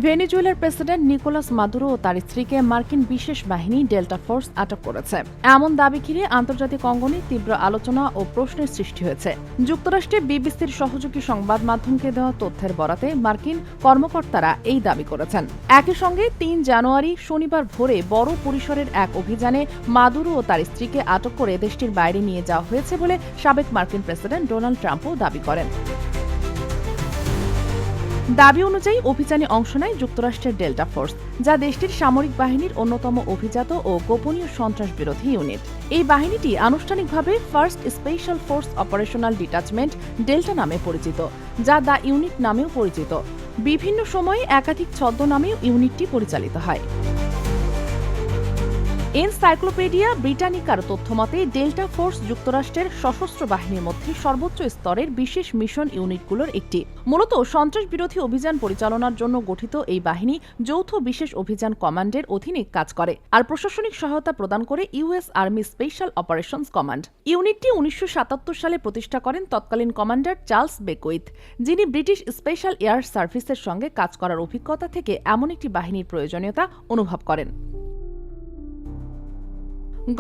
ভেনেজুয়েলার president Nicolas Maduro ও তার স্ত্রীকে মার্কিন বিশেষ বাহিনী ডেল্টা ফোর্স আটক করেছে। এমন দাবি ঘিরে আন্তর্জাতিক অঙ্গনে তীব্র আলোচনা ও প্রশ্নের সৃষ্টি হয়েছে। যুক্তরাষ্ট্রে বিবিসির সহযোগী সংবাদ মাধ্যমকে দেওয়া তথ্যের বরাতে মার্কিন কর্মকর্তারা এই দাবি করেছেন। একই সঙ্গে ৩ জানুয়ারি শনিবার ভোরে বড় পরিসরের এক অভিযানে মাদুরো ও তার স্ত্রীকে আটক করে দেশটির বাইরে নিয়ে যাওয়া হয়েছে বলে সাবেক মার্কিন প্রেসিডেন্ট ডোনাল্ড ট্রাম্পও দাবি করেন। দাবি অনুযায়ী অভিযানে অংশ নেয় যুক্তরাষ্ট্রের ডেল্টা ফোর্স, যা দেশটির সামরিক বাহিনীর অন্যতম অভিজাত ও গোপনীয় সন্ত্রাস বিরোধী ইউনিট। এই বাহিনীটি আনুষ্ঠানিকভাবে first special force operational detachment delta নামে পরিচিত, যা দ্য ইউনিট নামেও পরিচিত। বিভিন্ন সময়ে একাধিক ছদ্মনামেও ইউনিটটি পরিচালিত হয়। এনসাইক্লোপিডিয়া ব্রিটানিকার তথ্যমতে ডেল্টা ফোর্স যুক্তরাষ্ট্রের সশস্ত্র বাহিনীর মধ্যে সর্বোচ্চ স্তরের বিশেষ মিশন ইউনিটগুলোর একটি। মূলত সন্ত্রাস বিরোধী অভিযান পরিচালনার জন্য গঠিত এই বাহিনী যৌথ বিশেষ অভিযান কমান্ডের অধীনে কাজ করে আর প্রশাসনিক সহায়তা প্রদান করে US army special operations command. ইউনিটটি ১৯৭৭ সালে প্রতিষ্ঠা করেন তৎকালীন কমান্ডার চার্লস বেকউইথ, যিনি ব্রিটিশ স্পেশাল এয়ার সার্ভিসের সঙ্গে কাজ করার অভিজ্ঞতা থেকে এমন একটি বাহিনীর প্রয়োজনীয়তা অনুভব করেন।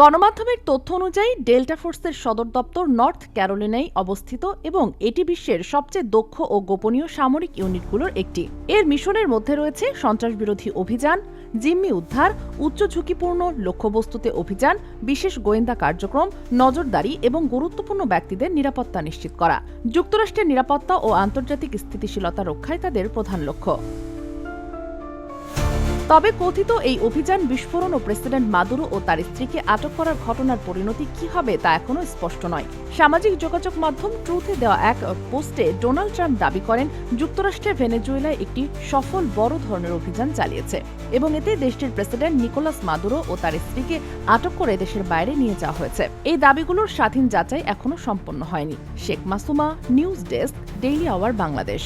গণমাধ্যমের তথ্য অনুযায়ী ডেল্টা ফোর্সের সদর দপ্তর নর্থ ক্যারোলিনায় অবস্থিত এবং এটি বিশ্বের সবচেয়ে দক্ষ ও গোপনীয় সামরিক ইউনিটগুলোর একটি। এর মিশনের মধ্যে রয়েছে সন্ত্রাসবিরোধী অভিযান, জিম্মি উদ্ধার, উচ্চ ঝুঁকিপূর্ণ লক্ষ্যবস্তুতে অভিযান, বিশেষ গোয়েন্দা কার্যক্রম, নজরদারি এবং গুরুত্বপূর্ণ ব্যক্তিদের নিরাপত্তা নিশ্চিত করা। যুক্তরাষ্ট্রের নিরাপত্তা ও আন্তর্জাতিক স্থিতিশীলতা রক্ষাই তাদের প্রধান লক্ষ্য। তবে কথিত এই অভিযান বিস্ফোরণ ও প্রেসিডেন্ট মাদুরো ও তার স্ত্রীকে আটক করার ঘটনার পরিণতি কি হবে তা এখনও স্পষ্ট নয়। সামাজিক যোগাযোগ মাধ্যম ট্রুথে দেওয়া এক পোস্টে ডোনাল্ড ট্রাম্প দাবি করেন যুক্তরাষ্ট্রের ভেনেজুয়েলায় একটি সফল বড় ধরনের অভিযান চালিয়েছে এবং এতে দেশটির প্রেসিডেন্ট নিকোলাস মাদুরো ও তার স্ত্রীকে আটক করে দেশের বাইরে নিয়ে যাওয়া হয়েছে। এই দাবিগুলোর স্বাধীন যাচাই এখনও সম্পন্ন হয়নি। Sheikh Masuma, news desk, Daily Our Bangladesh.